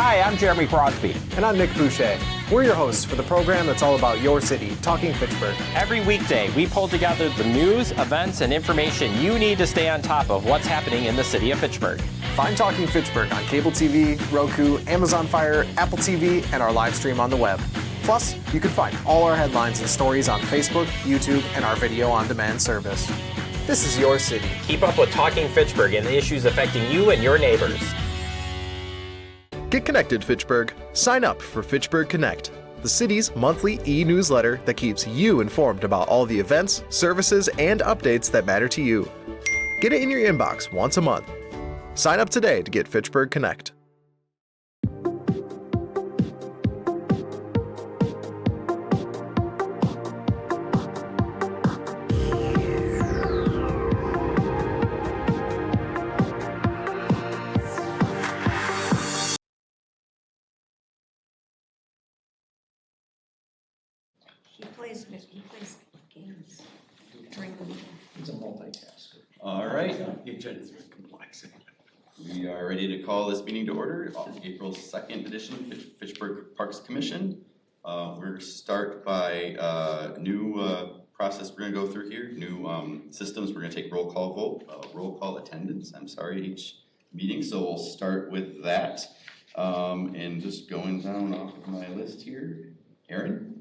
Hi, I'm Jeremy Crosby. And I'm Nick Boucher. We're your hosts for the program that's all about your city, Talking Fitchburg. Every weekday, we pull together the news, events, and information you need to stay on top of what's happening in the city of Fitchburg. Find Talking Fitchburg on cable TV, Roku, Amazon Fire, Apple TV, and our live stream on the web. Plus, you can find all our headlines and stories on Facebook, YouTube, and our video on demand service. This is your city. Keep up with Talking Fitchburg and the issues affecting you and your neighbors. Get connected, Fitchburg. Sign up for Fitchburg Connect, the city's monthly e-newsletter that keeps you informed about all the events, services, and updates that matter to you. Get it in your inbox once a month. Sign up today to get Fitchburg Connect. He plays games during the meeting. He's a multitasker. All right, The agenda is very complex. we are ready to call this meeting to order, April 2nd edition of Fitchburg Parks Commission. We're going to start by new process we're going to go through here, new systems. We're going to take roll call attendance, each meeting. So we'll start with that. And just going down off of my list here, Aaron?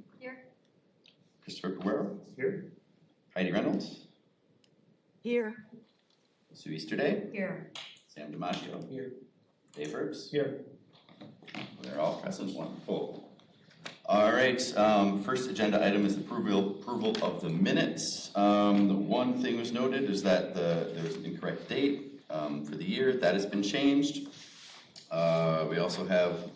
Christopher Cabrero? Here. Heidi Reynolds? Here. Sue Easterday? Here. Sam DiMaggio? Here. Dave Herbst? Here. They're all present, wonderful. All right, first agenda item is approval of the minutes. The one thing was noted is that there was an incorrect date for the year. That has been changed. We also have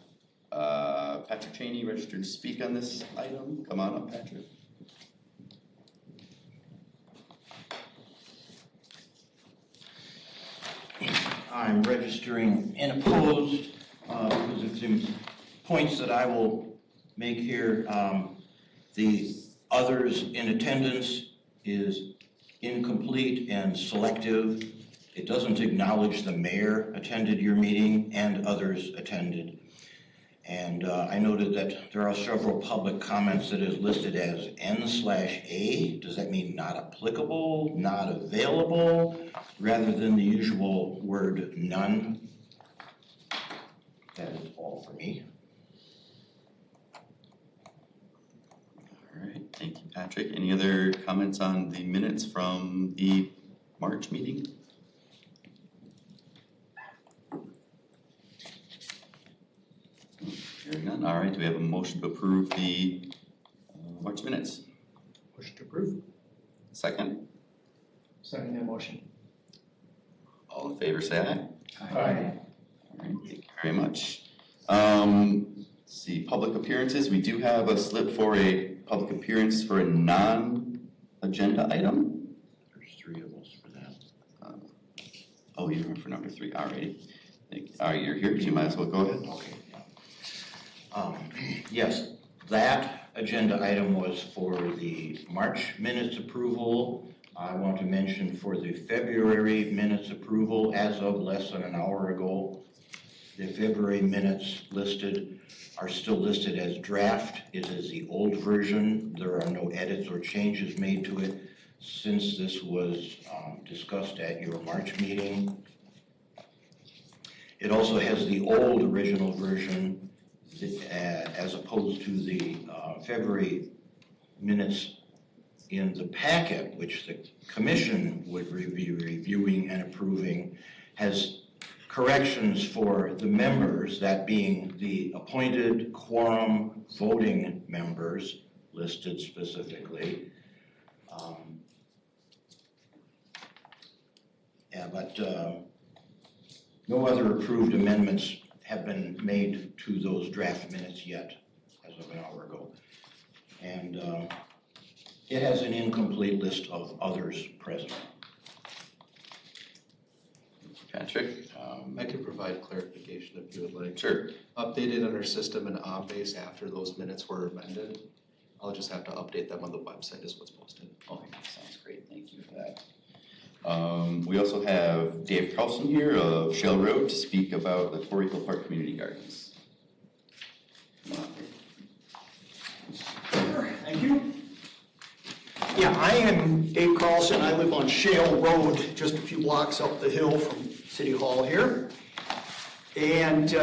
Patrick Cheney registered to speak on this item. Come on up, Patrick. I'm registering and opposed because of some points that I will make here. The others in attendance is incomplete and selective. It doesn't acknowledge the mayor attended your meeting and others attended. And I noted that there are several public comments that is listed as N/A. Does that mean not applicable, not available, rather than the usual word none? That is all for me. All right, thank you, Patrick. Any other comments on the minutes from the March meeting? Hearing none. All right, do we have a motion to approve the March minutes? Motion to approve. Second. Second that motion. All in favor, say aye. Aye. All right, thank you very much. Let's see, public appearances. We do have a slip for a public appearance for a non-agenda item. There's three of us for that. Oh, you're here for number 3. All right. You're here, so you might as well go ahead. Okay. Yes, that agenda item was for the March minutes approval. I want to mention for the February minutes approval, as of less than an hour ago, the February minutes listed are still listed as draft. It is the old version. There are no edits or changes made to it since this was discussed at your March meeting. It also has the old original version as opposed to the February minutes in the packet, which the commission would be reviewing and approving, has corrections for the members, that being the appointed quorum voting members listed specifically. But no other approved amendments have been made to those draft minutes yet, as of an hour ago. And it has an incomplete list of others present. Patrick? I could provide clarification if you would like. Sure. Updated on our system and on base after those minutes were amended. I'll just have to update them on the website is what's posted. Okay, sounds great. Thank you for that. We also have Dave Carlson here of Shell Road to speak about the Quarry Hill Park Community Gardens. I am Dave Carlson. I live on Shale Road, just a few blocks up the hill from City Hall here. And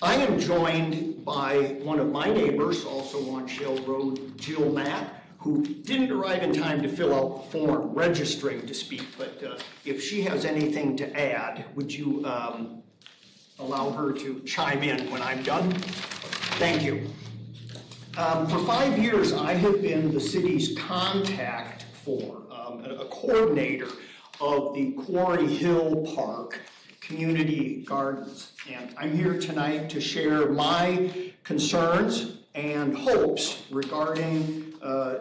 I am joined by one of my neighbors, also on Shale Road, Jill Matt, who didn't arrive in time to fill out the form registering to speak, but if she has anything to add, would you allow her to chime in when I'm done? Thank you. For 5 years, I have been the city's contact for a coordinator of the Quarry Hill Park Community Gardens. And I'm here tonight to share my concerns and hopes regarding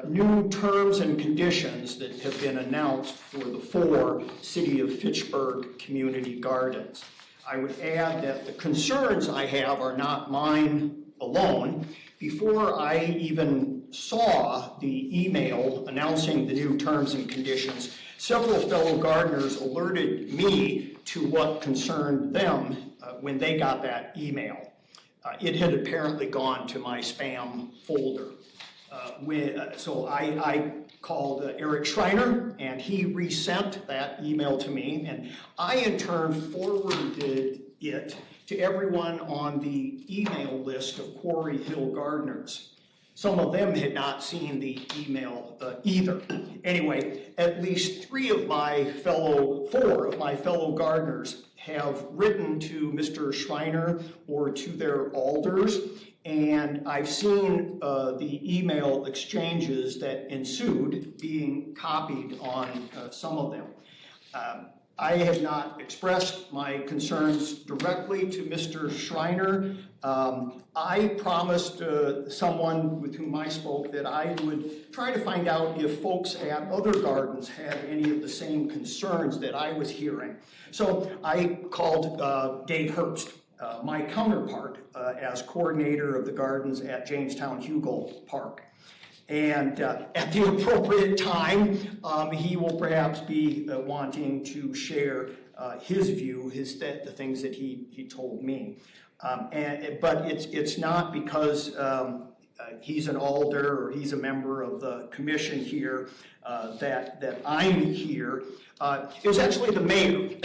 new terms and conditions that have been announced for the 4 City of Fitchburg Community Gardens. I would add that the concerns I have are not mine alone. Before I even saw the email announcing the new terms and conditions, several fellow gardeners alerted me to what concerned them when they got that email. It had apparently gone to my spam folder. So I called Eric Schreiner, and he resent that email to me, and I in turn forwarded it to everyone on the email list of Quarry Hill gardeners. Some of them had not seen the email either. Anyway, at least 4 of my fellow gardeners have written to Mr. Schreiner or to their alders, and I've seen the email exchanges that ensued being copied on some of them. I have not expressed my concerns directly to Mr. Schreiner. I promised someone with whom I spoke that I would try to find out if folks at other gardens had any of the same concerns that I was hearing. So I called Dave Herbst, my counterpart as coordinator of the gardens at Jamestown Hugo Park. And at the appropriate time, he will perhaps be wanting to share his view, the things that he told me. But it's not because he's an alder or he's a member of the commission here that I'm here. It was actually the mayor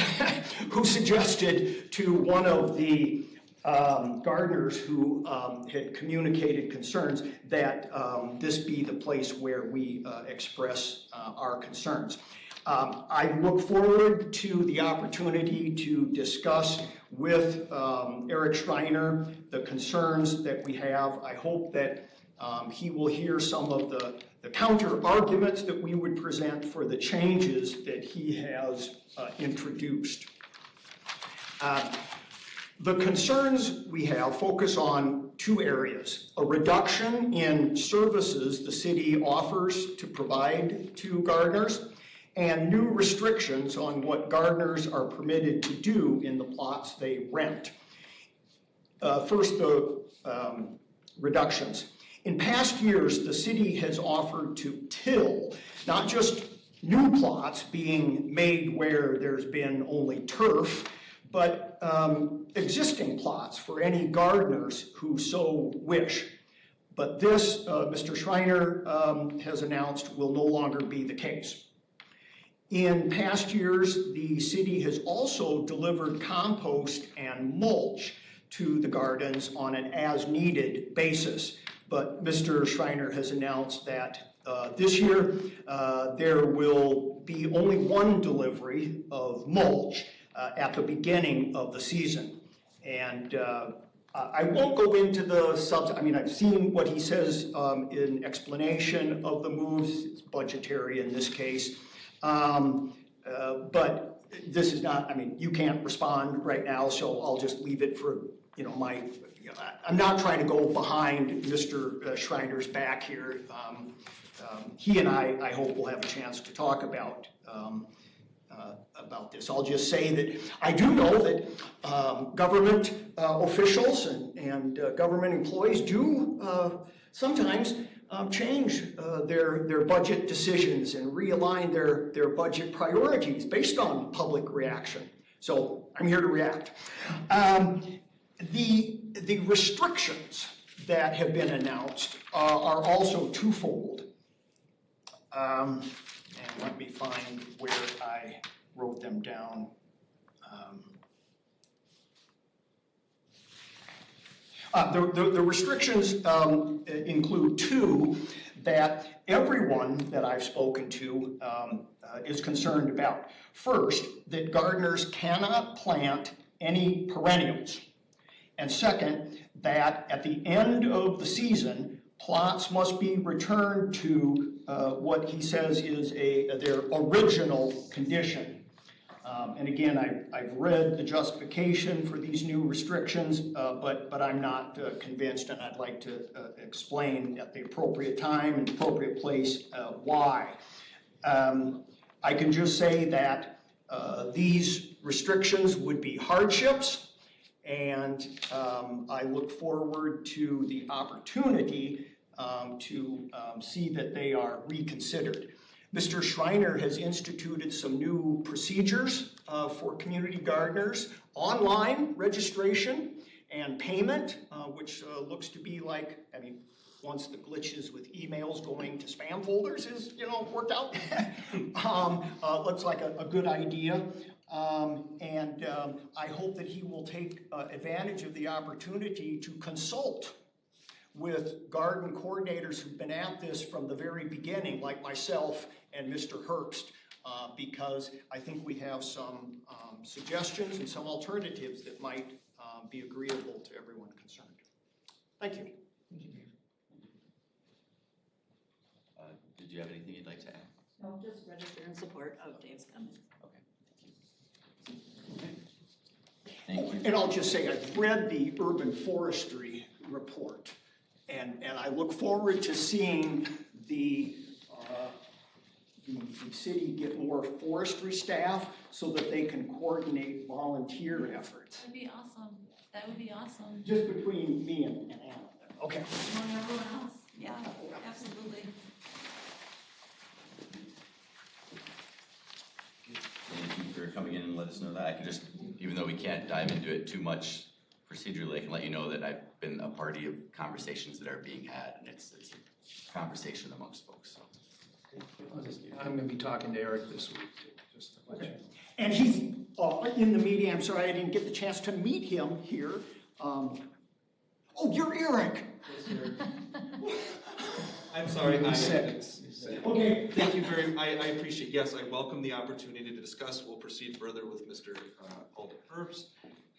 who suggested to one of the gardeners who had communicated concerns that this be the place where we express our concerns. I look forward to the opportunity to discuss with Eric Schreiner the concerns that we have. I hope that he will hear some of the counter arguments that we would present for the changes that he has introduced. The concerns we have focus on 2 areas: a reduction in services the city offers to provide to gardeners, and new restrictions on what gardeners are permitted to do in the plots they rent. First, the reductions. In past years, the city has offered to till not just new plots being made where there's been only turf, but existing plots for any gardeners who so wish. But this, Mr. Schreiner has announced, will no longer be the case. In past years, the city has also delivered compost and mulch to the gardens on an as-needed basis. But Mr. Schreiner has announced that this year there will be only 1 delivery of mulch at the beginning of the season. And I won't go into the I've seen what he says in explanation of the moves. It's budgetary in this case. But this is not, you can't respond right now, so I'll just leave it for, I'm not trying to go behind Mr. Schreiner's back here. He and I hope will have a chance to talk about this. I'll just say that I do know that government officials and government employees do sometimes change their budget decisions and realign their budget priorities based on public reaction. So I'm here to react. The restrictions that have been announced are also twofold. And let me find where I wrote them down. The restrictions include two that everyone that I've spoken to is concerned about. First, that gardeners cannot plant any perennials. And second, that at the end of the season, plots must be returned to what he says is their original condition. And again, I've read the justification for these new restrictions, but I'm not convinced, and I'd like to explain at the appropriate time and appropriate place why. I can just say that these restrictions would be hardships, and I look forward to the opportunity to see that they are reconsidered. Mr. Schreiner has instituted some new procedures for community gardeners, online registration and payment, which looks to be like, I mean, once the glitches with emails going to spam folders is, worked out, looks like a good idea. And I hope that he will take advantage of the opportunity to consult with garden coordinators who've been at this from the very beginning, like myself and Mr. Herbst, because I think we have some suggestions and some alternatives that might be agreeable to everyone concerned. Thank you. Did you have anything you'd like to add? No, just register in support of Dave's comments. Thank you. And I'll just say, I've read the urban forestry report, and I look forward to seeing the city get more forestry staff so that they can coordinate volunteer efforts. That would be awesome. That would be awesome. Just between me and Anna. Okay. Among everyone else. Yeah, absolutely. Thank you for coming in and let us know that. I can just, even though we can't dive into it too much procedurally, I can let you know that I've been a party of conversations that are being had, and it's a conversation amongst folks. So. I'm gonna be talking to Eric this week too, just to let you know. And he's in the meeting. I'm sorry I didn't get the chance to meet him here. Oh, you're Eric. I'm sorry, Okay. thank you very, I appreciate, yes, I welcome the opportunity to discuss. We'll proceed further with Mr. Alden Herbst.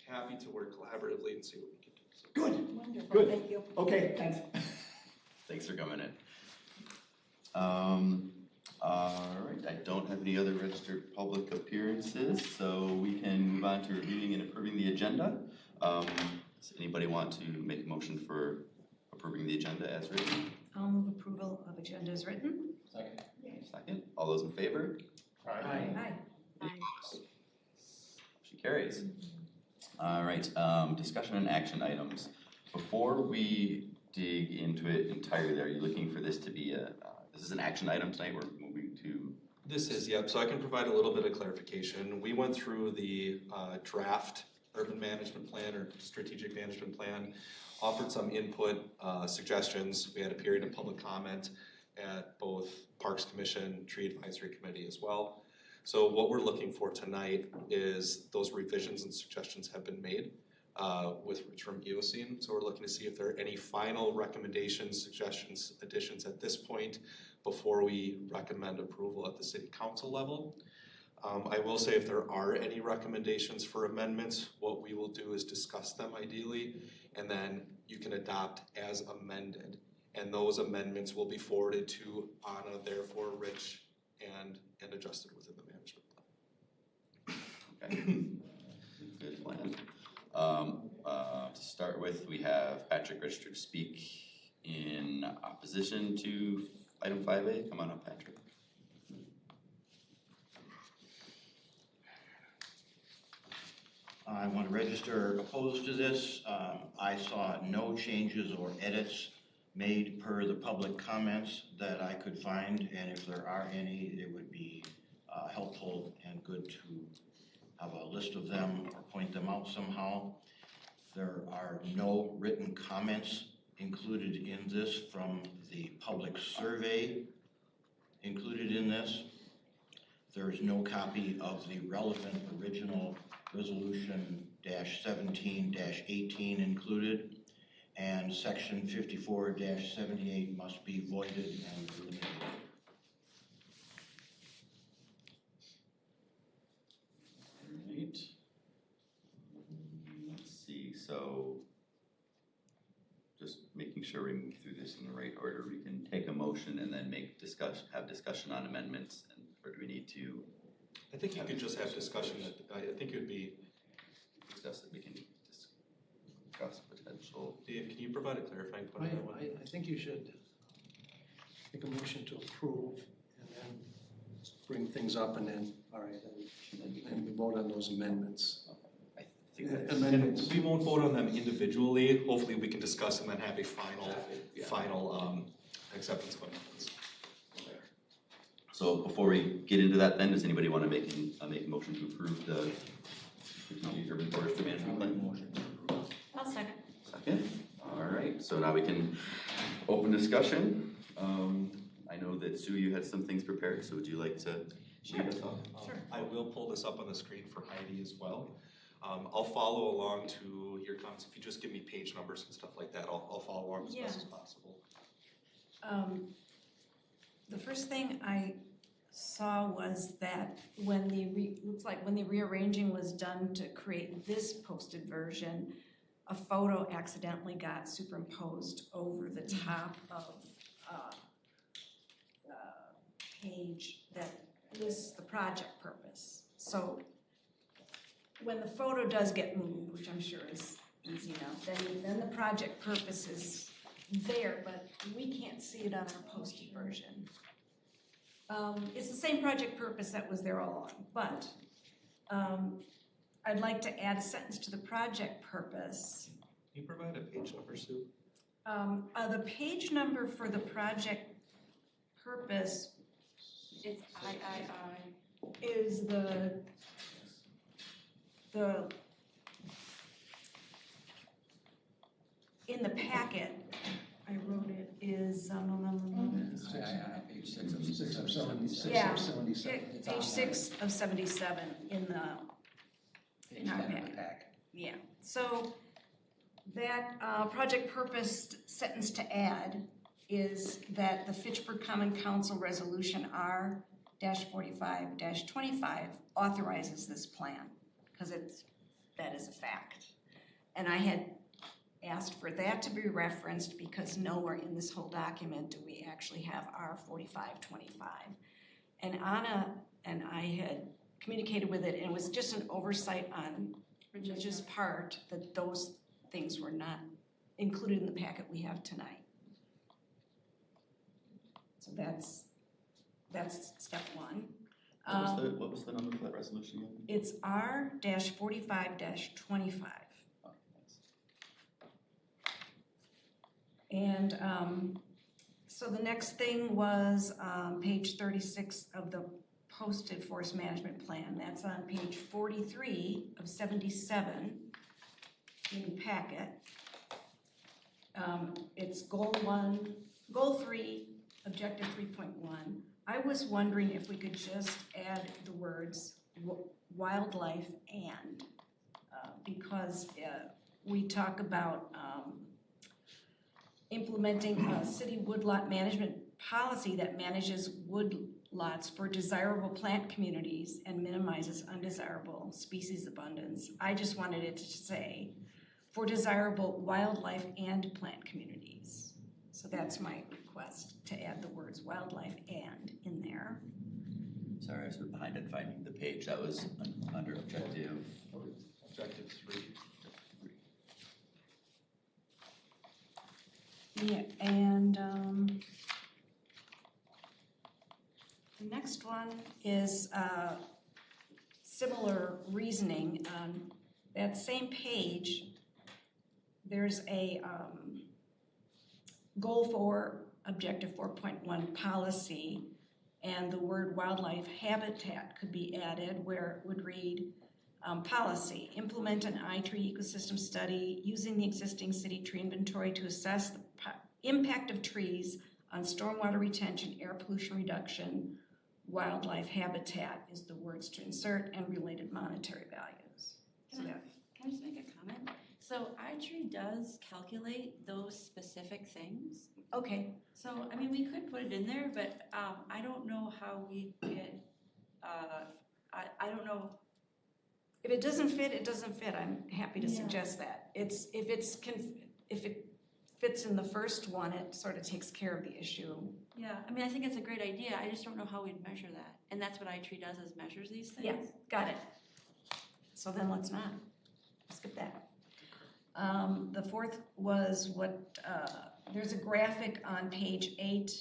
Happy to work collaboratively and see what we can do. So. Good. Wonderful, Good. thank you. Okay, thanks. Thanks for coming in. All right, I don't have any other registered public appearances, so we can move on to reviewing and approving the agenda. Does anybody want to make a motion for approving the agenda as written? I'll move approval of agenda as written. Second. Second, all those in favor? Aye. Motion carries. All right, discussion and action items. Before we dig into it entirely, are you looking for this to be this is an action item tonight? We're moving to. This is, yep, so I can provide a little bit of clarification. We went through the draft urban management plan or strategic management plan, offered some input, suggestions. We had a period of public comment at both Parks Commission, Tree Advisory Committee as well. So what we're looking for tonight is those revisions and suggestions have been made from EOCene. So we're looking to see if there are any final recommendations, suggestions, additions at this point before we recommend approval at the city council level. I will say if there are any recommendations for amendments, what we will do is discuss them ideally, and then you can adopt as amended. And those amendments will be forwarded to Anna, therefore Rich, and adjusted within the management plan. Okay. Good plan. To start with, we have Patrick registered to speak in opposition to item 5A. Come on up, Patrick. I want to register opposed to this. I saw no changes or edits made per the public comments that I could find, and if there are any, it would be helpful and good to have a list of them or point them out somehow. There are no written comments included in this from the public survey, included in this. There is no copy of the relevant original resolution -17-18 included, and section 54-78 must be voided and eliminated. Alright. Let's see, so just making sure we move through this in the right order, we can take a motion and then have discussion on amendments, or do we need to I think you could just have discussion, I think it would be, discuss that we can discuss potential? Dave, can you provide a clarifying point on that one? I think you should make a motion to approve and then bring things up and then, all right, and we vote on those amendments. I think Amendments. We won't vote on them individually, hopefully we can discuss and then have a final acceptance of amendments. So before we get into that then, does anybody want to make a motion to approve the strategic urban forestry management plan? I'll second. Second, all right, so now we can open discussion. I know that Sue, you had some things prepared, so would you like to lead us off? Sure. I will pull this up on the screen for Heidi as well. I'll follow along to your comments, if you just give me page numbers and stuff like that, I'll follow along as best as possible. The first thing I saw was that when looks like when the rearranging was done to create this posted version, a photo accidentally got superimposed over the top of the page that lists the project purpose. So when the photo does get moved, which I'm sure is easy enough, then the project purpose is there, but we can't see it on our posted version. It's the same project purpose that was there all along, but I'd like to add a sentence to the project purpose. Can you provide a page number, Sue? The page number for the project purpose, it's III, is the in the packet, I wrote it, is, Page 6 of 77. Yeah, 77. page 6 of 77 in our packet. Yeah, so that project purpose sentence to add is that the Fitchburg Common Council Resolution R-45-25 authorizes this plan, because that is a fact. And I had asked for that to be referenced because nowhere in this whole document do we actually have R-45-25. And Anna and I had communicated with it, and it was just an oversight on Regina's part that those things were not included in the packet we have tonight. So that's step one. What was the number for that resolution again? It's R-45-25. Oh, thanks. And so the next thing was page 36 of the posted forest management plan. That's on page 43 of 77 in the packet. It's goal 3, objective 3.1. I was wondering if we could just add the words wildlife and, because we talk about implementing a city woodlot management policy that manages woodlots for desirable plant communities and minimizes undesirable species abundance. I just wanted it to say for desirable wildlife and plant communities. So that's my request, to add the words wildlife and in there. Sorry, I was behind in finding the page. That was under objective. Objective 3. Yeah, and the next one is similar reasoning. On that same page, there's a goal 4, objective 4.1 policy, and the word wildlife habitat could be added where it would read policy, implement an I-tree ecosystem study using the existing city tree inventory to assess the impact of trees on stormwater retention, air pollution reduction, wildlife habitat is the words to insert, and related monetary values. So that, Can I just make a comment? So iTree does calculate those specific things. okay, So, I mean, we could put it in there, but I don't know how we get, I don't know. if it doesn't fit, it doesn't fit. I'm happy to Yeah. suggest that. If it fits in the first one, it sort of takes care of the issue. Yeah, I mean, I think it's a great idea. I just don't know how we'd measure that. And that's what iTree does, is measures these things. Yeah, got it. So then let's not, skip that. The fourth was there's a graphic on page 8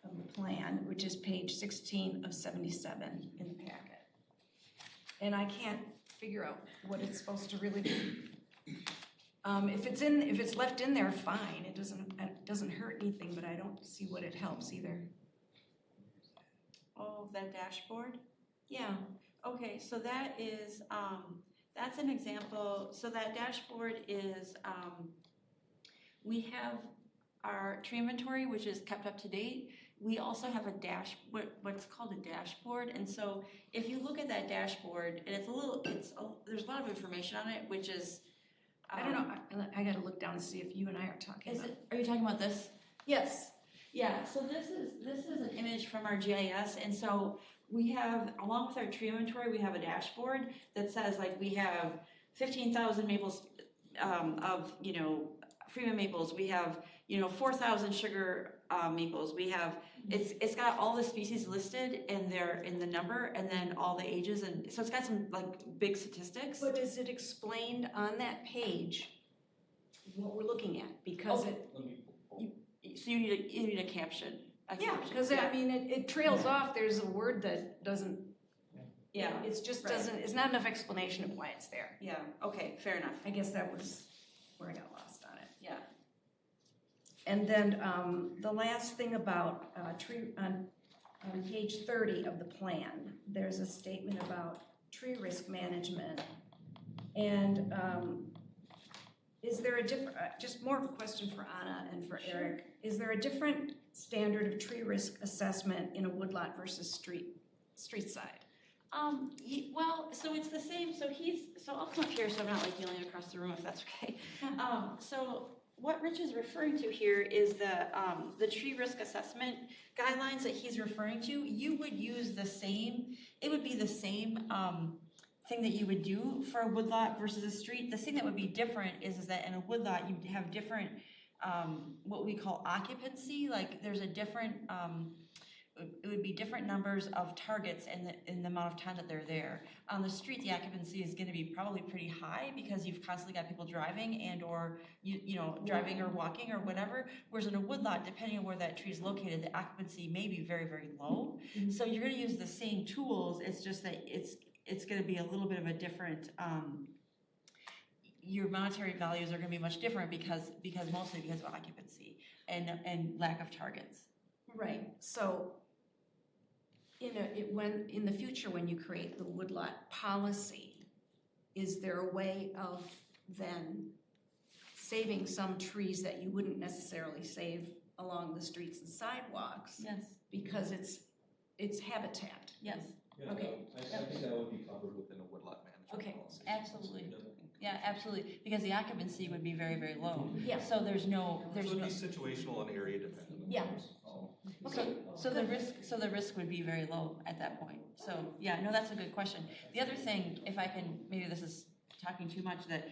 of the plan, which is page 16 of 77 in the packet. And I can't figure out what it's supposed to really be. If it's left in there, fine, it doesn't hurt anything, but I don't see what it helps either. Oh, that dashboard? Yeah, Okay, so that is, that's an example. So that dashboard is, we have our tree inventory, which is kept up to date. We also have a what's called a dashboard. And so if you look at that dashboard, and there's a lot of information on it, which is, I don't know, I gotta look down and see if you and I are talking about. Are you talking about this? Yes. Yeah, so this is an image from our GIS, and so we have, along with our tree inventory, we have a dashboard that says, like, we have 15,000 maples of, Freeman maples, we have, 4,000 sugar maples, we have, it's got all the species listed, and they're in the number, and then all the ages, and so it's got some, like, big statistics. But is it explained on that page what we're looking at? Because So you need a caption. yeah, because I mean, it trails off, there's a word that doesn't, Yeah, it's just right. it's not enough explanation of why it's there. Yeah, okay, fair enough. I guess that was where I got lost on it. Yeah. And then the last thing about tree, on page 30 of the plan, there's a statement about tree risk management. And is there a different, just more of a question for Anna and for Eric, is there a different standard of tree risk assessment in a woodlot versus street side? Well, so it's the same, so I'll come up here so I'm not like yelling across the room if that's okay. So what Rich is referring to here is the tree risk assessment guidelines that he's referring to. You would use the same, it would be the same thing that you would do for a woodlot versus a street. The thing that would be different is that in a woodlot you'd have different, what we call occupancy, like there's a different, it would be different numbers of targets in the amount of time that they're there. On the street, the occupancy is gonna be probably pretty high because you've constantly got people driving and or driving or walking or whatever. Whereas in a woodlot, depending on where that tree is located, the occupancy may be very, very low. Mhm. So you're gonna use the same tools, it's just that it's gonna be a little bit of a different, your monetary values are gonna be much different mostly because of occupancy and lack of targets. Right, so in the future, when you create the woodlot policy, is there a way of then saving some trees that you wouldn't necessarily save along the streets and sidewalks? Yes. Because it's habitat. Yes. Yeah, Okay. I think that would be covered within a woodlot management Okay, policy. absolutely. Yeah, absolutely, because the occupancy would be very, very low. Yeah. So there's no. So it'd be situational and area dependent. Yeah. So- Okay. So the risk would be very low at that point. So, yeah, no, that's a good question. The other thing, if I can, maybe this is talking too much, that,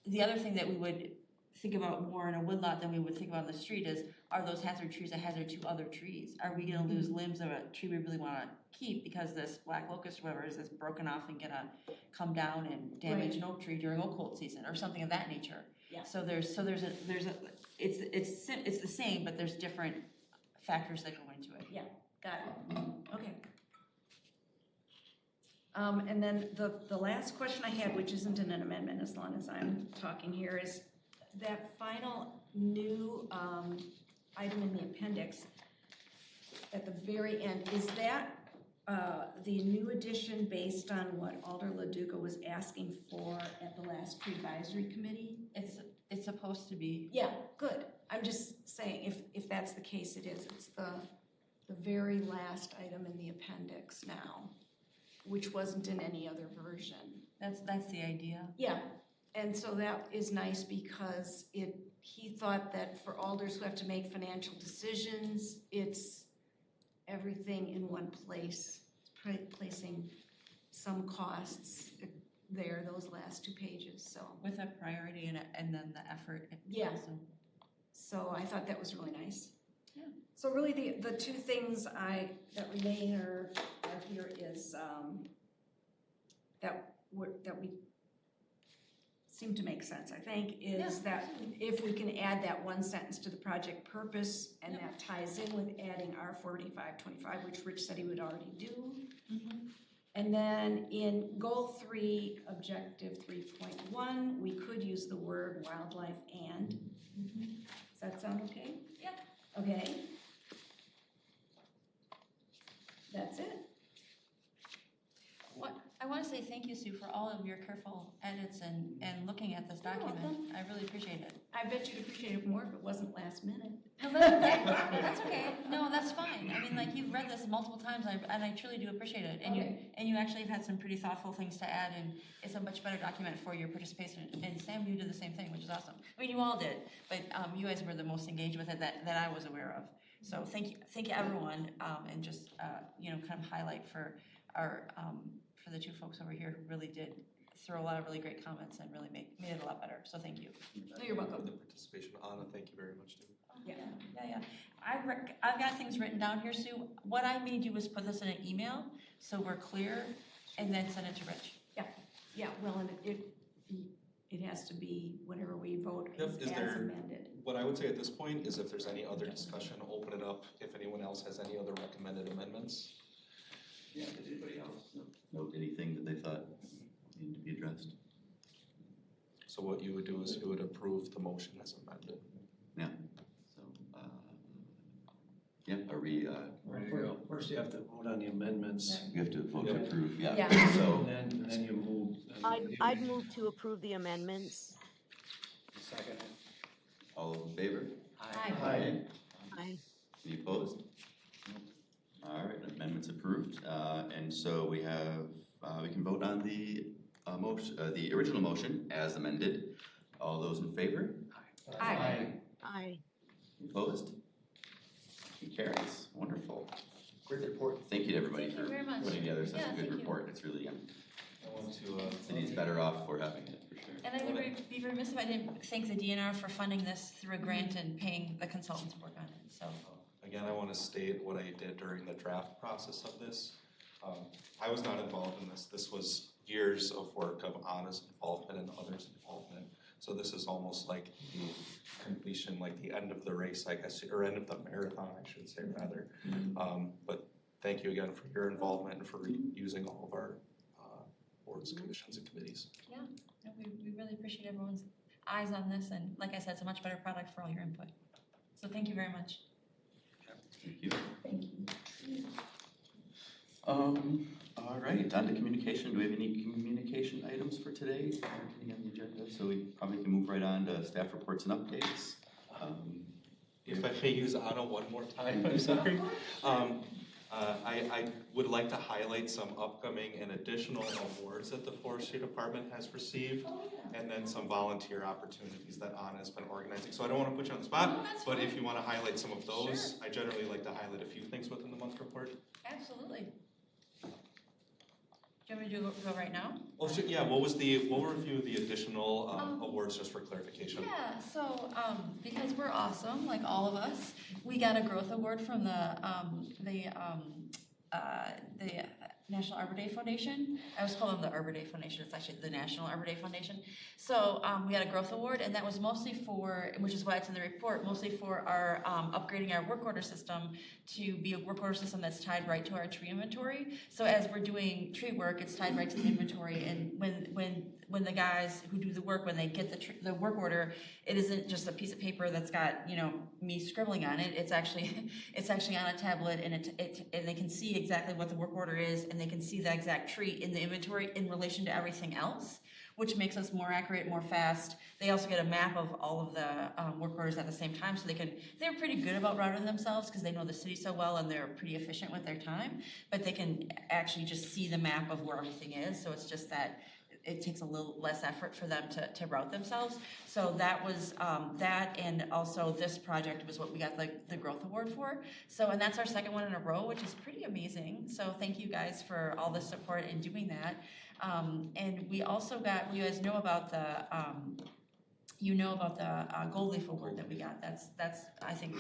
the other thing that we would think about more in a woodlot than we would think about in the street is, are those hazard trees a hazard to other trees? Are we gonna lose limbs of a tree we really wanna keep because this black locust or whatever is this broken off and gonna come down and damage an oak tree during oak colt season or something of that nature? Yeah. So there's it's the same, but there's different factors that go into it. Got it, okay. And then the last question I had, which isn't an amendment as long as I'm talking here, is that final new item in the appendix at the very end, is that the new addition based on what Alder LaDuca was asking for at the last tree advisory committee? It's supposed to be. Yeah, good. I'm just saying, if that's the case, it is. It's the very last item in the appendix now, which wasn't in any other version. That's the idea. Yeah, and so that is nice because he thought that for alders who have to make financial decisions, it's everything in one place, placing some costs there, those last 2 pages, so. With a priority and then the effort. Yeah. Also. So I thought that was really nice. Yeah. So really the 2 things that remain are here is that we seem to make sense, I think, is that if we can add that 1 sentence to the project purpose, and that ties in with adding R4525, which Rich said he would already do. Mm-hmm. And then in goal 3, objective 3.1, we could use the word wildlife and. Does that sound okay? Yeah. Okay. That's it. I want to say thank you, Sue, for all of your careful edits and looking at this document. I really appreciate it. I bet you'd appreciate it more if it wasn't last minute. No, that's okay. That's okay. No, that's fine. I mean, like, you've read this multiple times, and I truly do appreciate it. And you actually have had some pretty thoughtful things to add, and it's a much better document for your participation. And Sam, you did the same thing, which is awesome. I mean, you all did, but you guys were the most engaged with it that I was aware of. So thank you everyone, and just kind of highlight for our for the 2 folks over here who really did throw a lot of really great comments and really made it a lot better. So thank you. No, you're welcome. For the participation, Anna, thank you very much too. Yeah. I've got things written down here, Sue. What I need to do is put this in an email so we're clear, and then send it to Rich. Yeah. Well, and it has to be whenever we vote as amended. What I would say at this point is if there's any other discussion, open it up. If anyone else has any other recommended amendments. Yeah, did anybody else note anything that they thought needed to be addressed? So what you would do is you would approve the motion as amended. Yeah, so, are we, First you have to vote on the amendments. we have to vote to approve, Yeah. So, And then you move. I'd move to approve the amendments. Second. all in favor? Aye. Aye. Any opposed? All right, amendment's approved, and so we have, we can vote on the motion, the original motion as amended. All those in favor? Aye. Aye. Opposed? It carries. Wonderful. Great report. Thank you to everybody Thank you for very much. putting together such Yeah, a good thank you. report. It's really, I want to, city's better off for having it, for sure. And I would be remiss if I didn't thank the DNR for funding this through a grant and paying the consultant to work on it, so. again, I want to state what I did during the draft process of this. I was not involved in this. This was years of work of Anna's involvement and others' involvement. So this is almost like the completion, like the end of the race, I guess, or end of the marathon, I should say, rather. But thank you again for your involvement and for using all of our boards, commissions, and committees. Yeah, no, we really appreciate everyone's eyes on this, and like I said, it's a much better product for all your input. So thank you very much. Thank you. All right, on to communication. Do we have any communication items for today? Anything on the agenda? So we probably can move right on to staff reports and updates. If I may use Anna one more time, I'm sorry. I would like to highlight some upcoming and additional awards that the Forestry Department has received, and then some volunteer opportunities that Anna has been organizing. So I don't want to put you on the spot, but if you want to highlight some of those, I generally like to highlight a few things within the month report. Absolutely. Do you want me to go right now? Well, yeah, we'll review the additional awards just for clarification. Yeah, so because we're awesome, like all of us, we got a growth award from the National Arbor Day Foundation. I always call them the Arbor Day Foundation. It's actually the National Arbor Day Foundation. So we had a growth award, and that was mostly for, which is why it's in the report, mostly for our upgrading our work order system to be a work order system that's tied right to our tree inventory. So as we're doing tree work, it's tied right to the inventory, and when the guys who do the work, when they get the work order, it isn't just a piece of paper that's got, me scribbling on it. It's actually on a tablet, and they can see exactly what the work order is, and they can see the exact tree in the inventory in relation to everything else, which makes us more accurate, more fast. They also get a map of all of the work orders at the same time, so they're pretty good about routing themselves because they know the city so well and they're pretty efficient with their time, but they can actually just see the map of where everything is, so it's just that it takes a little less effort for them to route themselves. So that was that, and also this project was what we got the growth award for. So, and that's our second one in a row, which is pretty amazing. So thank you guys for all the support in doing that. And we also got, you guys know about the Gold Leaf Award that we got. That's I think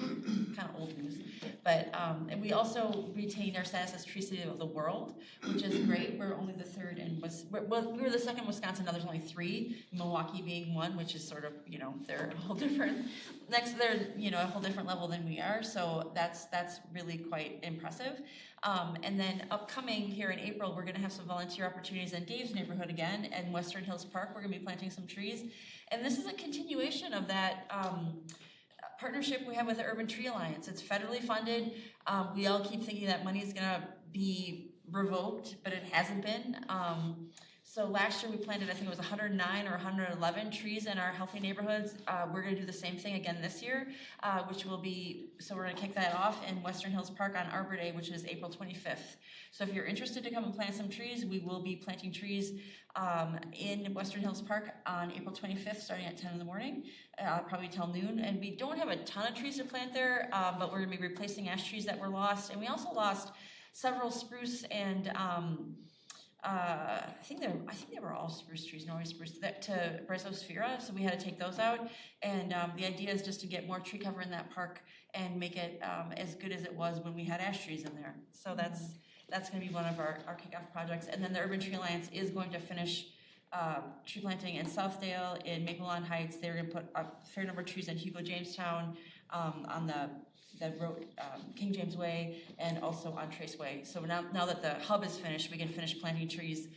kind of old news. But and we also retained our status as Tree City of the World, which is great. We're only the third, and we were the second in Wisconsin. Now there's only 3, Milwaukee being one, which is sort of, they're a whole different they're a whole different level than we are. So that's really quite impressive. And then upcoming here in April, we're going to have some volunteer opportunities in Dave's neighborhood again, in Western Hills Park. We're going to be planting some trees. And this is a continuation of that partnership we have with the Urban Tree Alliance. It's federally funded. We all keep thinking that money is going to be revoked, but it hasn't been. So last year we planted, I think it was 109 or 111 trees in our healthy neighborhoods. We're going to do the same thing again this year, which will be, so we're going to kick that off in Western Hills Park on Arbor Day, which is April 25th. So if you're interested to come and plant some trees, we will be planting trees in Western Hills Park on April 25th, starting at 10 in the morning, probably till noon. And we don't have a ton of trees to plant there, but we're going to be replacing ash trees that were lost. And we also lost several spruce and I think they were all spruce trees, Norway spruce, to Rhizosphaera, so we had to take those out. And the idea is just to get more tree cover in that park and make it as good as it was when we had ash trees in there. So that's going to be one of our kickoff projects. And then the Urban Tree Alliance is going to finish tree planting in Southdale, in Maple Lawn Heights. They're going to put a fair number of trees in Hugo Jamestown, on the road, King James Way, and also on Trace Way. So now that the hub is finished, we can finish planting trees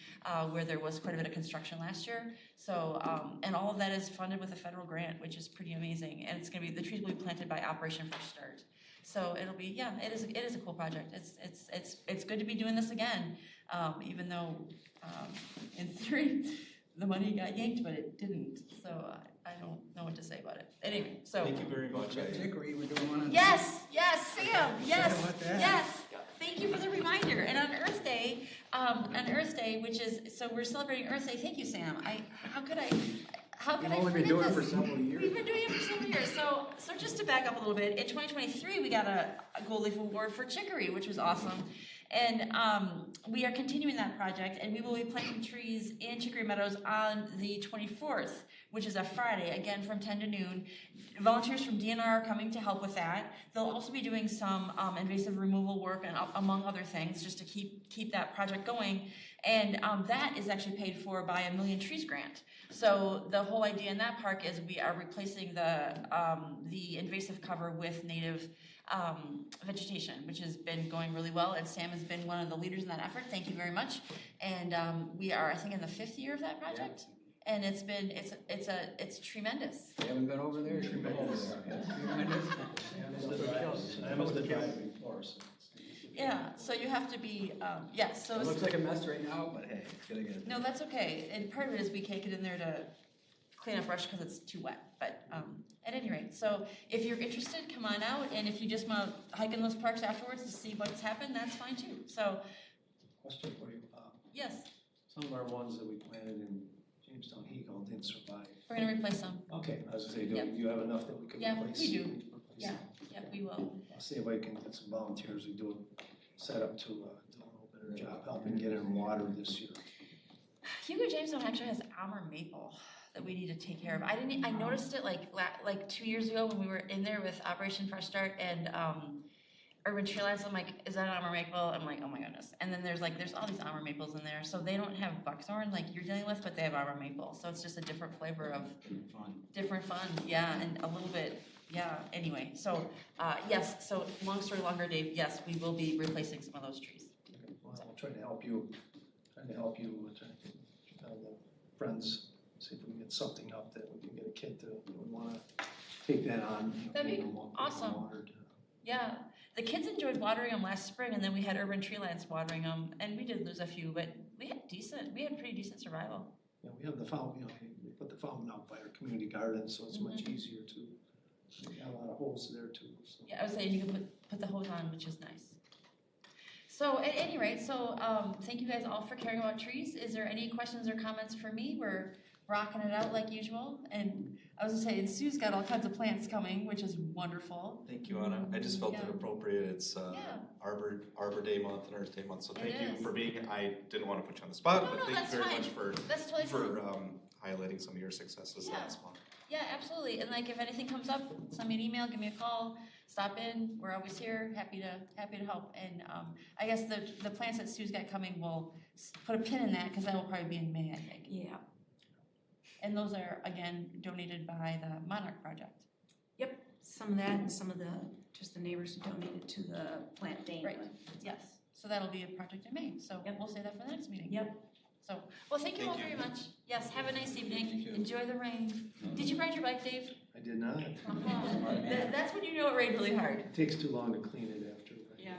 where there was quite a bit of construction last year. So, and all of that is funded with a federal grant, which is pretty amazing. And it's going to be, the trees will be planted by Operation Fresh Start. So it'll be, yeah, it is a cool project. It's good to be doing this again, even though in theory the money got yanked, but it didn't. So I don't know what to say about it. Anyway, so. Thank you very much. Hickory, we're doing one on. Yes, Sam, yes. Thank you for the reminder. And on Earth Day, which is, so we're celebrating Earth Day. Thank you, Sam. How could I We've been doing it for several years. We've been doing it for several years. So just to back up a little bit, in 2023, we got a Gold Leaf Award for chicory, which was awesome. And we are continuing that project, and we will be planting trees in Chicory Meadows on the 24th, which is a Friday, again from 10 to noon. Volunteers from DNR are coming to help with that. They'll also be doing some invasive removal work, and among other things, just to keep that project going. And that is actually paid for by a Million Trees grant. So the whole idea in that park is we are replacing the invasive cover with native vegetation, which has been going really well, and Sam has been one of the leaders in that effort. Thank you very much. And we are, I think, in the 5th year of that project, and it's tremendous. Yeah, we've been over there. Tremendous. Yeah, so you have to be, yes. So It looks like a mess right now, but hey, it's gonna get. No, that's okay. And part of it is we can't get in there to clean up brush because it's too wet. But at any rate, so if you're interested, come on out. And if you just want to hike in those parks afterwards to see what's happened, that's fine too. So. Question for you. Yes. Some of our ones that we planted in Jamestown, Hego didn't survive. We're going to replace them. Okay, I was gonna say, Yep. do you have enough that we can replace? Yeah, we do. Replace Yeah, them? yeah, we will. I'll see if I can get some volunteers. We do set up to do a little better job helping get in water this year. Hugo Jamestown actually has Amur maple that we need to take care of. I noticed it like 2 years ago when we were in there with Operation Fresh Start and Urban Tree Alliance. I'm like, is that Amur maple? I'm like, oh my goodness. And then there's all these Amur maples in there. So they don't have buckthorn like you're dealing with, but they have Amur maple. So it's just a different flavor of different fun. Yeah, and a little bit. Yeah, anyway, so yes, so long story longer, Dave, yes, we will be replacing some of those trees. Okay, well, I'll try to help you, try to tell the friends, see if we can get something up that we can get a kid to, would wanna take that on. That'd be get them awesome. watered. Yeah, the kids enjoyed watering them last spring, and then we had Urban Tree Alliance watering them, and we did lose a few, but we had pretty decent survival. you know, we have the fountain, you know, we put the fountain out by our community garden, so it's much easier to, we have a lot of holes there too, so. Yeah, I was saying you can put the hose on, which is nice. So at any rate, thank you guys all for caring about trees. Is there any questions or comments for me? We're rocking it out like usual. And I was gonna say, and Sue's got all kinds of plants coming, which is wonderful. Thank you, Anna. I just felt it Yeah. appropriate. It's Yeah. Arbor Day month and Earth Day month, so It thank you is. for being, I didn't want to put you on the spot, No, but no, thank that's you very fine. much for That's totally fine. Highlighting some of your successes Yeah. last month. Yeah, absolutely. And like if anything comes up, send me an email, give me a call, stop in. We're always here, happy to help. And I guess the plants that Sue's got coming, we'll put a pin in that because that will probably be in May, I think. Yeah. And those are again donated by the Monarch Project. Yep, some of that and some of just the neighbors who donated to the plant Dane. Right. Yes. So that'll be a project in May. So we'll say that for the next meeting. Yep. So, well, thank you Thank all you. very much. Yes, have a nice evening. Thank you. Enjoy the rain. Did you ride your bike, Dave? I did not. That's when you know it rained really hard. It takes too long to clean it after. Yeah.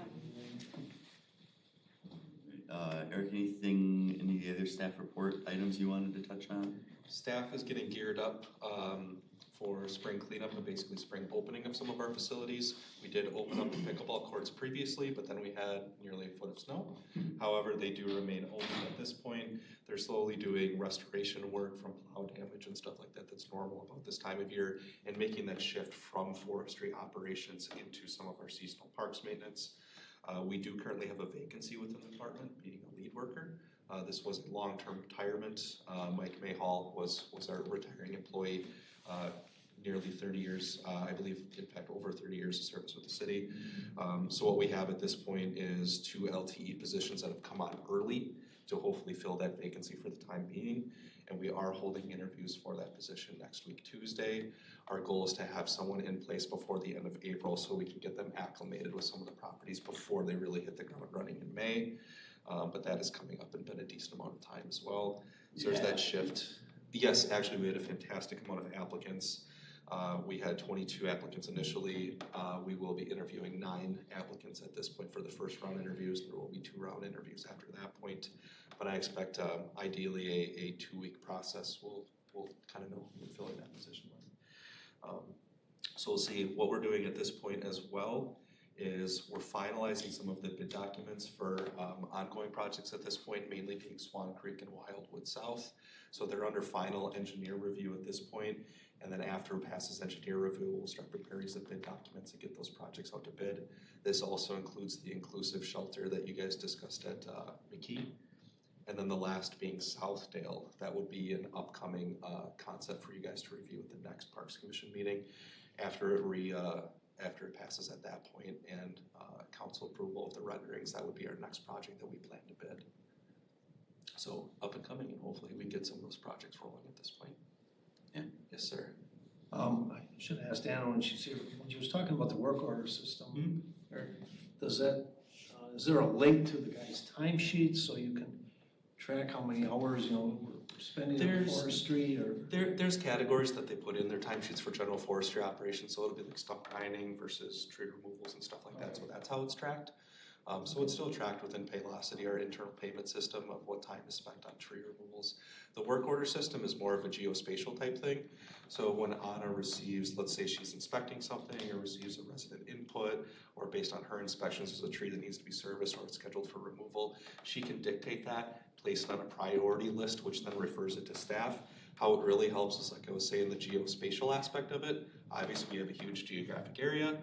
Eric, any of the other staff report items you wanted to touch on? Staff is getting geared up for spring cleanup and basically spring opening of some of our facilities. We did open up the pickleball courts previously, but then we had nearly a foot of snow. However, they do remain open at this point. They're slowly doing restoration work from plow damage and stuff like that that's normal about this time of year, and making that shift from forestry operations into some of our seasonal parks maintenance. We do currently have a vacancy within the department, being a lead worker. This was a long-term retirement. Mike Mayhall was our retiring employee, nearly 30 years, I believe, in fact, over 30 years of service with the city. So what we have at this point is 2 LTE positions that have come on early to hopefully fill that vacancy for the time being. And we are holding interviews for that position next week, Tuesday. Our goal is to have someone in place before the end of April so we can get them acclimated with some of the properties before they really hit the ground running in May. But that is coming up and been a decent amount of time as well. So there's that shift. Yes, actually, we had a fantastic amount of applicants. We had 22 applicants initially. We will be interviewing 9 applicants at this point for the first round interviews. There will be 2 round interviews after that point. But I expect ideally a 2-week process. We'll kind of know who we're filling that position with. So we'll see. What we're doing at this point as well is we're finalizing some of the bid documents for ongoing projects at this point, mainly being Swan Creek and Wildwood South. So they're under final engineer review at this point, and then after it passes engineer review, we'll start preparing some bid documents and get those projects out to bid. This also includes the inclusive shelter that you guys discussed at McKee. And then the last being Southdale. That would be an upcoming concept for you guys to review at the next Parks Commission meeting. After it passes at that point and council approval of the renderings, that would be our next project that we plan to bid. So up and coming, and hopefully we can get some of those projects rolling at this point. Yeah, yes, sir. I should have asked Anna when she's here, when she was talking about the work order system, does that, is there a link to the guy's timesheet so you can track how many hours, you know, we're spending in forestry or? There's categories that they put in their timesheets for general forestry operations, so it'll be like stump grinding versus tree removals and stuff like that, so that's how it's tracked. So it's still tracked within Paylocity, our internal payment system of what time is spent on tree removals. The work order system is more of a geospatial type thing. So when Anna receives, let's say she's inspecting something or receives a resident input, or based on her inspections, there's a tree that needs to be serviced or it's scheduled for removal, she can dictate that, place it on a priority list, which then refers it to staff. How it really helps is, like I was saying, the geospatial aspect of it. Obviously, we have a huge geographic area.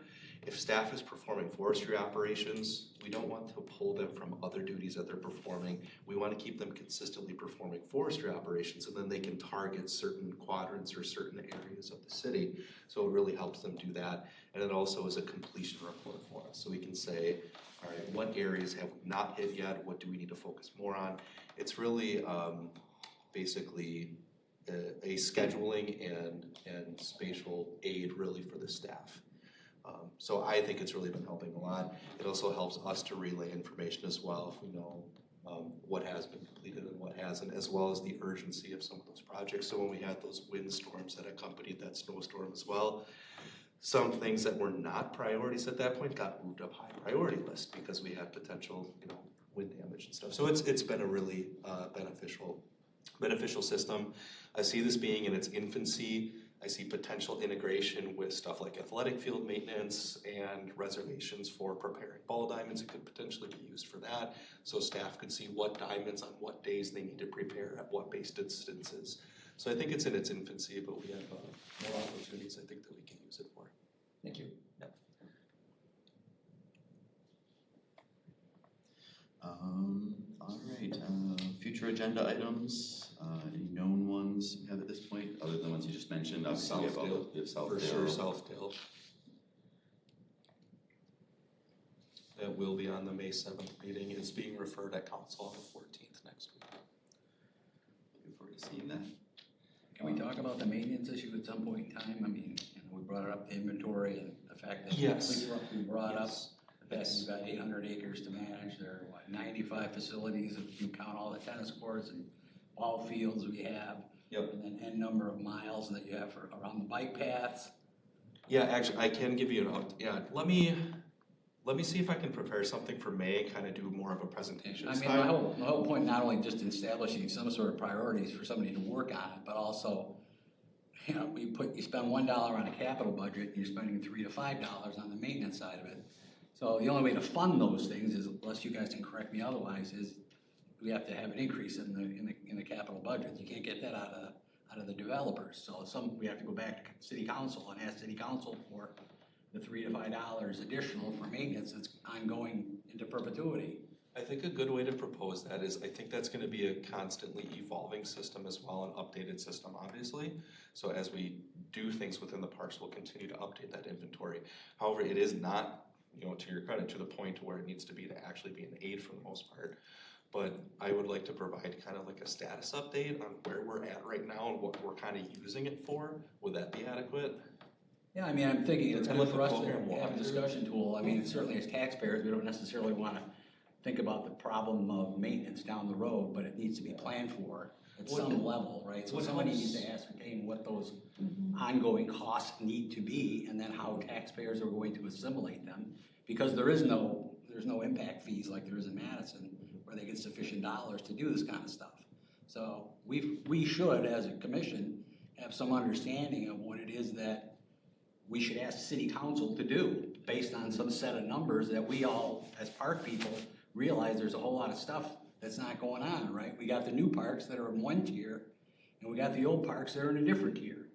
If staff is performing forestry operations, we don't want to pull them from other duties that they're performing. We want to keep them consistently performing forestry operations, and then they can target certain quadrants or certain areas of the city. So it really helps them do that. And it also is a completion report for us. So we can say, all right, what areas have we not hit yet? What do we need to focus more on? It's really basically a scheduling and spatial aid really for the staff. So I think it's really been helping a lot. It also helps us to relay information as well if we know what has been completed and what hasn't, as well as the urgency of some of those projects. So when we had those windstorms that accompanied that snowstorm as well, some things that were not priorities at that point got moved up high priority list because we had potential, wind damage and stuff. So it's been a really beneficial beneficial system. I see this being in its infancy. I see potential integration with stuff like athletic field maintenance and reservations for preparing ball diamonds. It could potentially be used for that. So staff could see what diamonds on what days they need to prepare at what base distances. So I think it's in its infancy, but we have more opportunities I think that we can use it for. Thank you. Yep. All right, future agenda items, any known ones we have at this point, other than the ones you just mentioned? Obviously, we have all Southdale. we have Southdale. For sure, Southdale. That will be on the May 7th meeting. It's being referred at council on the 14th next week. Looking forward to seeing that. Can we talk about the maintenance issue at some point in time? I mean, we brought up the inventory and the fact that Yes. we brought up Yes. the fact that you've got 800 acres to manage. There are, 95 facilities if you count all the tennis courts and ball fields we have. Yep. And then n number of miles that you have for around the bike paths. Yeah, actually, I can give you let me see if I can prepare something for May, kind of do more of a presentation I mean, style. my whole point, not only just establishing some sort of priorities for somebody to work on it, but also, you spend $1 on a capital budget, and you're spending $3 to $5 on the maintenance side of it. So the only way to fund those things is, unless you guys can correct me otherwise, is we have to have an increase in the capital budget. You can't get that out of the developers. So we have to go back to city council and ask city council for the $3 to $5 additional for maintenance that's ongoing into perpetuity. I think a good way to propose that is, I think that's gonna be a constantly evolving system as well, an updated system, obviously. So as we do things within the parks, we'll continue to update that inventory. However, it is not, to your credit, to the point to where it needs to be to actually be an aid for the most part. But I would like to provide kind of like a status update on where we're at right now and what we're kind of using it for. Would that be adequate? Yeah, I mean, I'm thinking it's And good let for the us to program walk have a through. discussion tool. I mean, certainly as taxpayers, we don't necessarily want to think about the problem of maintenance down the road, but it needs to be planned for at some level, right? So what somebody helps- needs to ascertain what those ongoing costs need to be, and then how taxpayers are going to assimilate them. Because there's no impact fees like there is in Madison, where they get sufficient dollars to do this kind of stuff. So we should, as a commission, have some understanding of what it is that we should ask city council to do, based on some set of numbers that we all, as park people, realize there's a whole lot of stuff that's not going on, right? We got the new parks that are in one tier, and we got the old parks that are in a different tier.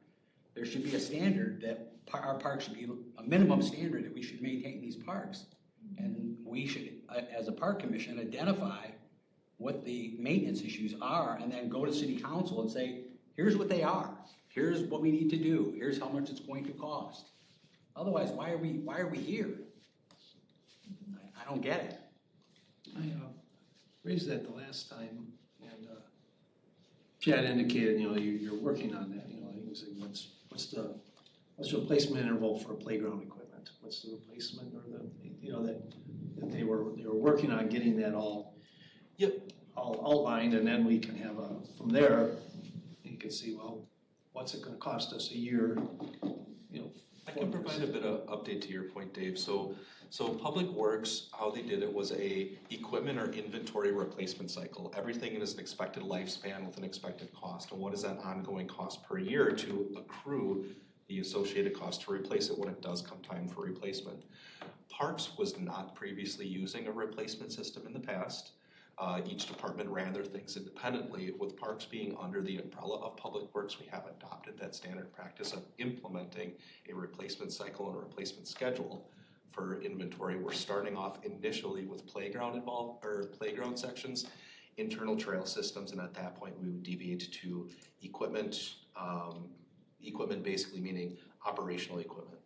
There should be a standard that our parks should be, a minimum standard that we should maintain these parks. And we should, as a park commission, identify what the maintenance issues are, and then go to city council and say, here's what they are. Here's what we need to do. Here's how much it's going to cost. Otherwise, why are we here? I don't get it. I raised that the last time, and Chad indicated, you're working on that, you can say, what's the replacement interval for playground equipment? What's the replacement, or that they were working on getting that all outlined, and then we can have from there, you can see, well, what's it gonna cost us a year, I can provide a bit of update to your point, Dave. So Public Works, how they did it was a equipment or inventory replacement cycle. Everything is an expected lifespan with an expected cost. And what is that ongoing cost per year to accrue the associated cost to replace it when it does come time for replacement? Parks was not previously using a replacement system in the past. Each department ran their things independently. With parks being under the umbrella of Public Works, we have adopted that standard practice of implementing a replacement cycle and a replacement schedule for inventory. We're starting off initially with playground sections, internal trail systems, and at that point we would deviate to equipment. Equipment basically meaning operational equipment,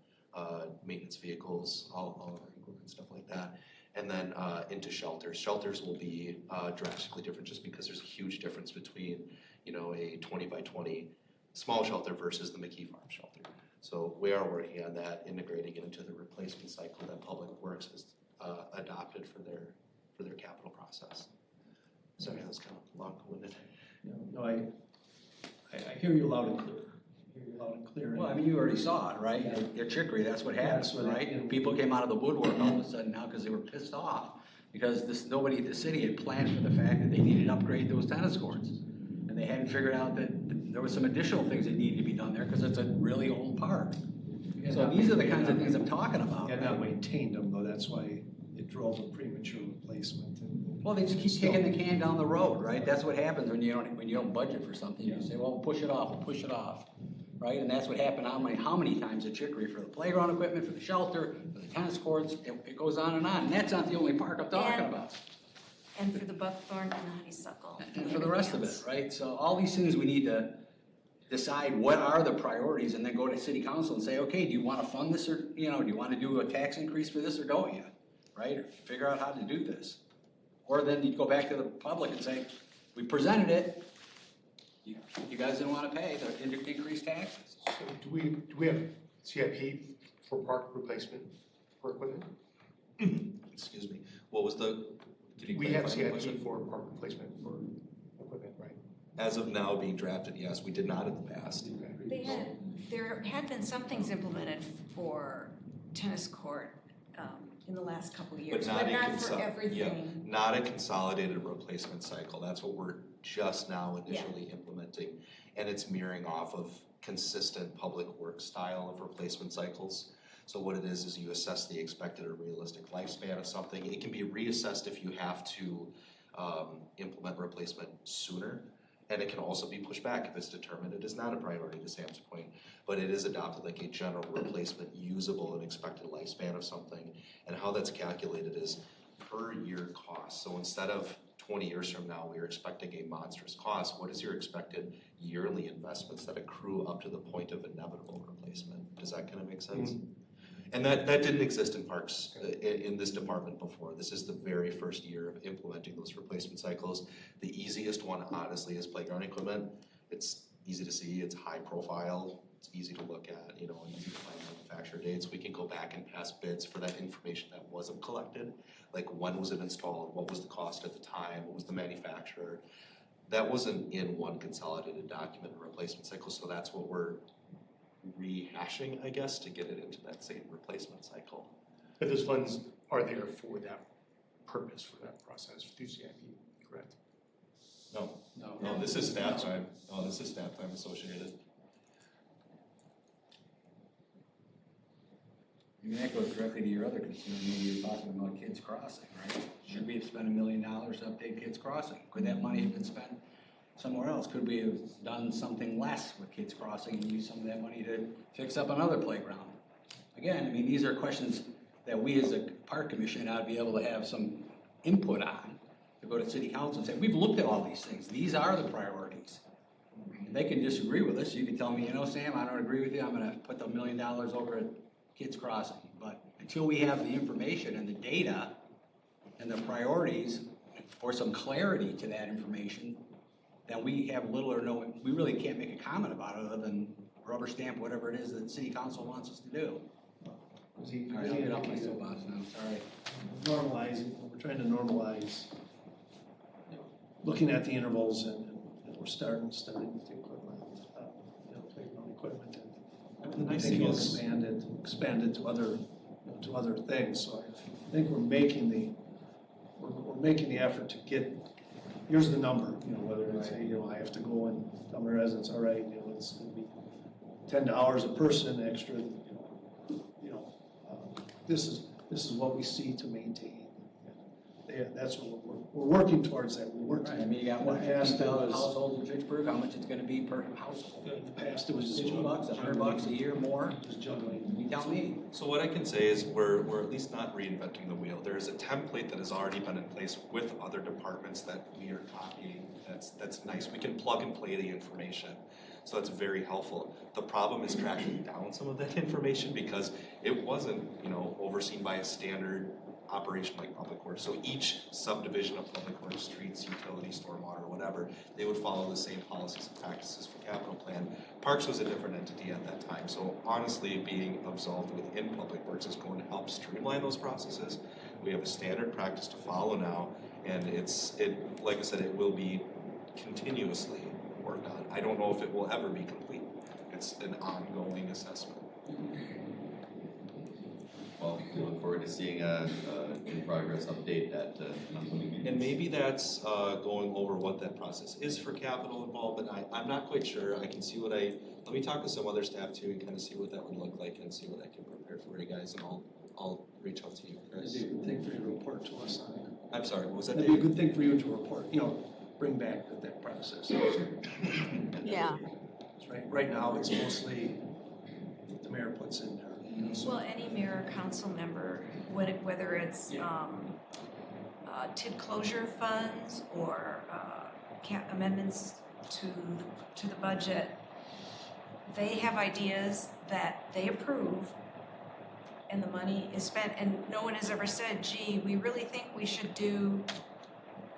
maintenance vehicles, all of our equipment, stuff like that. And then into shelters. Shelters will be drastically different just because there's a huge difference between, a 20 by 20 small shelter versus the McKee Farm shelter. So we are working on that, integrating it into the replacement cycle that Public Works has adopted for their capital process. Sorry, that was kind of long-winded. No, I hear you loud and clear. Well, I mean, you already saw it, right? Your Chicory, that's what happened, That's what right? happened. People came out of the woodwork all of a sudden now because they were pissed off. Because nobody at the city had planned for the fact that they needed to upgrade those tennis courts. And they hadn't figured out that there was some additional things that needed to be done there, because it's a really old park. So these are the kinds of things I'm talking about. And not maintained them, though, that's why it drove a premature replacement. Well, they just keep kicking the can down the road, right? That's what happens when you don't budget for something. You say, well, we'll push it off, right? And that's what happened how many times at Chicory for the playground equipment, for the shelter, for the tennis courts, it goes on. And that's not the only park I'm talking about. And for the buckthorn and the honeysuckle. And for the rest of it, right? So all these things we need to decide what are the priorities and then go to city council and say, okay, do you want to fund this or, do you want to do a tax increase for this or don't you? Right? Or figure out how to do this. Or then you go back to the public and say, we presented it, you guys didn't want to pay the increased taxes. So do we have CIP for park replacement for equipment? Excuse me, what was the, did you We have clarify the question? CIP for park replacement for equipment, right? As of now being drafted, yes, we did not in the past. There had been some things implemented for tennis court in the last couple of years, but not for everything. Not a consolidated replacement cycle, that's what we're just now initially implementing. And it's mirroring off of consistent public works style of replacement cycles. So what it is you assess the expected or realistic lifespan of something. It can be reassessed if you have to implement replacement sooner. And it can also be pushed back if it's determined it is not a priority, to Sam's point. But it is adopted like a general replacement, usable and expected lifespan of something. And how that's calculated is per year cost. So instead of 20 years from now, we are expecting a monstrous cost. What is your expected yearly investments that accrue up to the point of inevitable replacement? Does that kind of make sense? Mm-hmm. And that didn't exist in parks in this department before. This is the very first year of implementing those replacement cycles. The easiest one, honestly, is playground equipment. It's easy to see, it's high profile, it's easy to look at, and easy to find manufacturer dates. We can go back and pass bids for that information that wasn't collected. Like when was it installed, what was the cost at the time, what was the manufacturer. That wasn't in one consolidated document replacement cycle, so that's what we're rehashing, I guess, to get it into that same replacement cycle. But those funds are there for that purpose, for that process, through CIP, correct? No, this is staff time. Oh, this is staff time associated. I mean, that goes directly to your other concern, you're talking about Kids Crossing, right? Should we have spent $1 million to update Kids Crossing? Could that money have been spent somewhere else? Could we have done something less with Kids Crossing and use some of that money to fix up another playground? Again, I mean, these are questions that we as a park commission ought to be able to have some input on, to go to city council and say, we've looked at all these things, these are the priorities. And they can disagree with us, you can tell me, Sam, I don't agree with you, I'm gonna put the $1 million over at Kids Crossing. But until we have the information and the data and the priorities, or some clarity to that information, then we have little or no, we really can't make a comment about it other than rubber stamp whatever it is that city council wants us to do. All right, I'll get off my soapbox now, sorry. Normalizing, we're trying to normalize, looking at the intervals and we're starting with the equipment, playground equipment. And the nice thing is expanded to other things. So I think we're making the effort to get, here's the number, whether it's, I have to go and tell my residents, all right, it's gonna be $10 a person extra, this is what we see to maintain. That's what we're working towards that. Right, I mean, you got what, 50,000 households in Fitchburg, how much it's gonna be per household? In the past, it was $50, $100 a year more? Just juggling. You tell me. So what I can say is we're at least not reinventing the wheel. There is a template that has already been in place with other departments that we are copying. That's nice. We can plug and play the information. So that's very helpful. The problem is tracking down some of that information because it wasn't, overseen by a standard operation like Public Works. So each subdivision of Public Works, streets, utilities, stormwater, whatever, they would follow the same policies and practices for capital plan. Parks was a different entity at that time. So honestly, being absolved within Public Works is going to help streamline those processes. We have a standard practice to follow now, and like I said, it will be continuously worked on. I don't know if it will ever be complete. It's an ongoing assessment. Well, We look forward to seeing a in progress update at monthly meetings. And maybe that's going over what that process is for capital involved, but I'm not quite sure. I can see let me talk to some other staff too and kind of see what that would look like and see what I can prepare for you guys, and I'll reach out to you, Chris. It'd be a good thing for you to report to us on it. I'm sorry, what was that? It'd be a good thing for you to report, bring back that process. Yeah. Right now, it's mostly what the mayor puts in there. Well, any mayor or council member, whether it's TID closure funds or amendments to the budget, they have ideas that they approve and the money is spent, and no one has ever said, gee, we really think we should do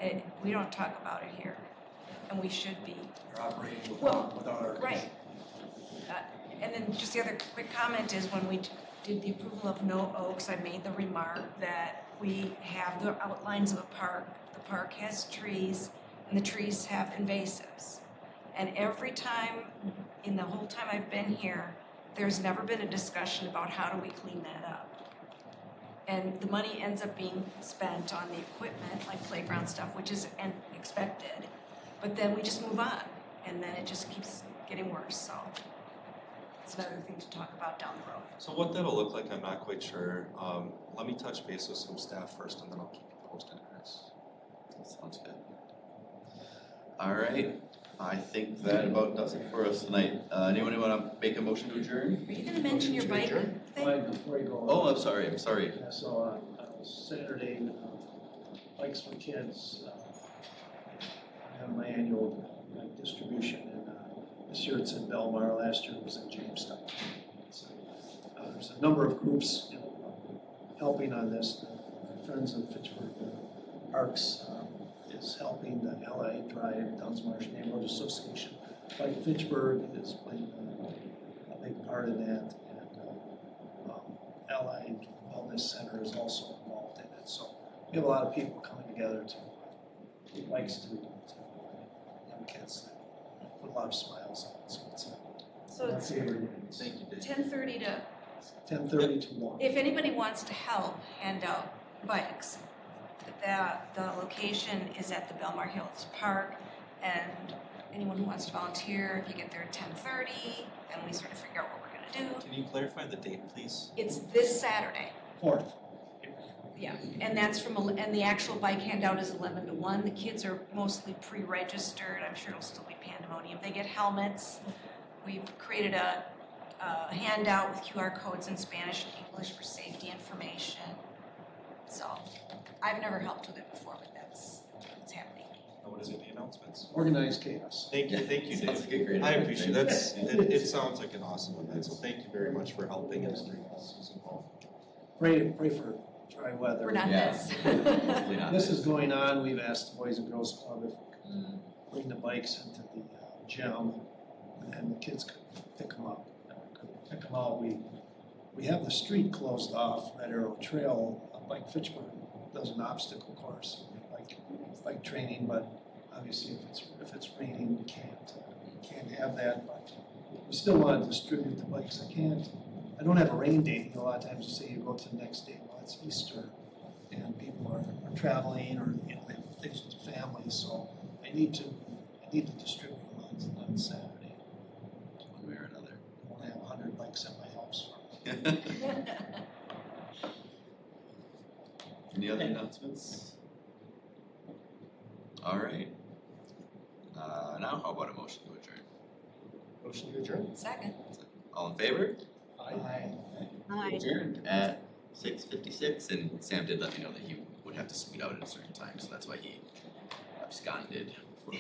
it. We don't talk about it here, and we should be. You're operating without our. Right. And then just the other quick comment is when we did the approval of No Oaks, I made the remark that we have the outlines of a park. The park has trees, and the trees have invasives. And every time, in the whole time I've been here, there's never been a discussion about how do we clean that up. And the money ends up being spent on the equipment, like playground stuff, which is expected. But then we just move on, and then it just keeps getting worse, so. It's another thing to talk about down the road. So what that'll look like, I'm not quite sure. Let me touch base with some staff first, and then I'll keep you posted, Chris. Sounds good. All right, I think that about does it for us tonight. Anyone want to make a motion to adjourn? Are you gonna mention your bike thing? Before you go. Oh, I'm sorry. Yeah, so Saturday, Bikes for Kids, I have my annual distribution, and this year it's in Belmar, last year it was in Jamestown. So, there's a number of groups helping on this. The Friends of Fitchburg Parks is helping, the LA Drive, Dunsmarsh Neighborhood Association. Like Fitchburg is playing a big part in that, and LA Wellness Center is also involved in it. So we have a lot of people coming together to bikes to young kids that put a lot of smiles on it. So my it's favorite. Thank you, Dave. 10:30 to, 10:30 to 1. if anybody wants to help hand out bikes, the location is at the Belmar Hills Park, and anyone who wants to volunteer, if you get there at 10:30, then we sort of figure out what we're gonna do. Can you clarify the date, please? It's this Saturday. 4th. Yeah, and that's and the actual bike handout is 11 to 1. The kids are mostly pre-registered. I'm sure it'll still be pandemonium. They get helmets. We've created a handout with QR codes in Spanish and English for safety information. So I've never helped with it before, but that's what's happening. What is it, the announcements? Organized chaos. Thank you, Dave. Sounds like a great I event. appreciate it. It sounds like an awesome event, so thank you very much for helping us during this season. Pray for dry weather. We're not Yeah. this. Hopefully not. This is going on. We've asked the Boys and Girls Club if we could bring the bikes into the gym, and the kids could pick them up. Pick them out. We have the street closed off, Red Arrow Trail. Bike Fitchburg does an obstacle course, bike training, but obviously if it's raining, we can't have that. But we still want to distribute the bikes. I don't have a rain date. A lot of times you say you go to the next day. Well, it's Easter, and people are traveling, or they have things with their families. So I need to distribute them on Saturday, one way or another. I want to have 100 bikes at my house. Any other announcements? All right. Now how about a motion to adjourn? Motion to adjourn. Second. All in favor? Aye. Aye. Adjourned at 6:56, and Sam did let me know that he would have to scoot out at a certain time, so that's why he absconded for